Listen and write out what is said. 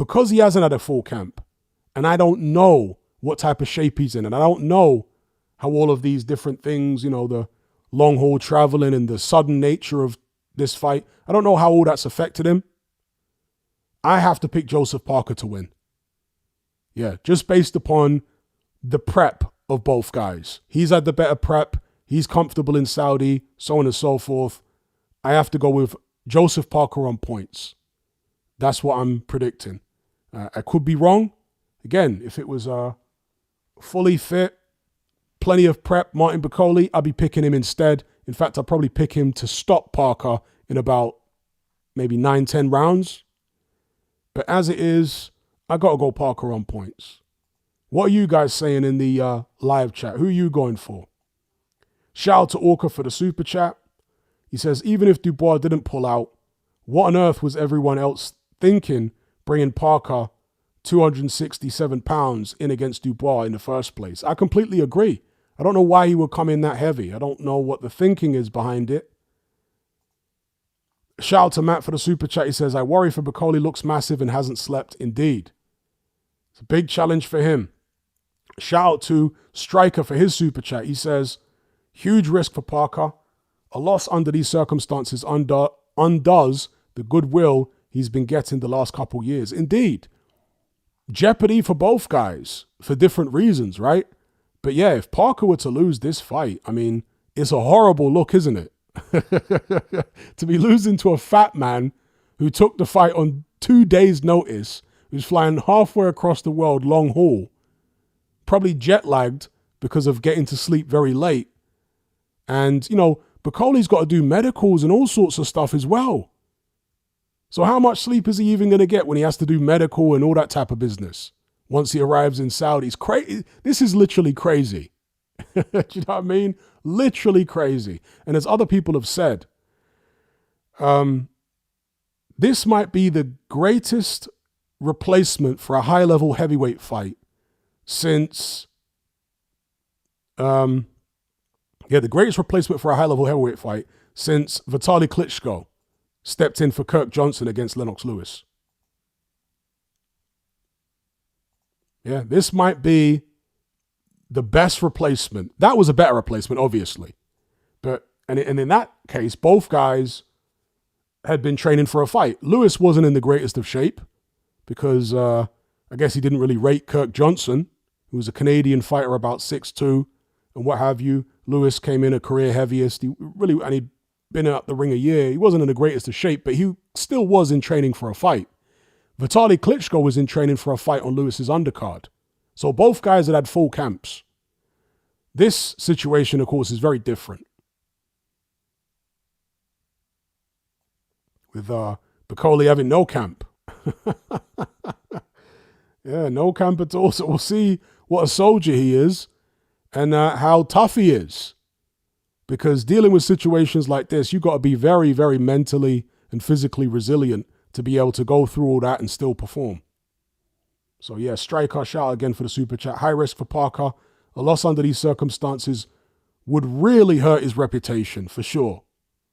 because he hasn't had a full camp, and I don't know what type of shape he's in, and I don't know how all of these different things, the long haul traveling and the sudden nature of this fight, I don't know how all that's affected him. I have to pick Joseph Parker to win. Yeah, just based upon the prep of both guys. He's had the better prep. He's comfortable in Saudi, so on and so forth. I have to go with Joseph Parker on points. That's what I'm predicting. I could be wrong. Again, if it was fully fit, plenty of prep, Martin Bakole, I'd be picking him instead. In fact, I'd probably pick him to stop Parker in about maybe 9-10 rounds. But as it is, I got to go Parker on points. What are you guys saying in the live chat? Who are you going for? Shout out to Orca for the super chat. He says, even if Dubois didn't pull out, what on earth was everyone else thinking bringing Parker 267 pounds in against Dubois in the first place? I completely agree. I don't know why he would come in that heavy. I don't know what the thinking is behind it. Shout out to Matt for the super chat. He says, I worry for Bakole, looks massive and hasn't slept. Indeed. It's a big challenge for him. Shout out to Striker for his super chat. He says, huge risk for Parker. A loss under these circumstances undoes the goodwill he's been getting the last couple years. Indeed. Jeopardy for both guys for different reasons, right? But yeah, if Parker were to lose this fight, I mean, it's a horrible look, isn't it? To be losing to a fat man who took the fight on 2 days' notice, who's flying halfway across the world long haul, probably jet lagged because of getting to sleep very late. And, Bakole's got to do medicals and all sorts of stuff as well. So how much sleep is he even going to get when he has to do medical and all that type of business once he arrives in Saudi? It's crazy. This is literally crazy. Do you know what I mean? Literally crazy. And as other people have said, this might be the greatest replacement for a high-level heavyweight fight since, the greatest replacement for a high-level heavyweight fight since Vitaly Klitschko stepped in for Kirk Johnson against Lennox Lewis. Yeah, this might be the best replacement. That was a better replacement, obviously. But and in that case, both guys had been training for a fight. Lewis wasn't in the greatest of shape because I guess he didn't really rate Kirk Johnson, who was a Canadian fighter about 6'2", and what have you. Lewis came in a career heaviest. And he'd been out the ring a year. He wasn't in the greatest of shape, but he still was in training for a fight. Vitaly Klitschko was in training for a fight on Lewis's undercard. So both guys had full camps. This situation, of course, is very different. With Bakole having no camp. Yeah, no camp at all. So we'll see what a soldier he is and how tough he is. Because dealing with situations like this, you've got to be very, very mentally and physically resilient to be able to go through all that and still perform. So yeah, Striker, shout out again for the super chat. High risk for Parker. A loss under these circumstances would really hurt his reputation, for sure.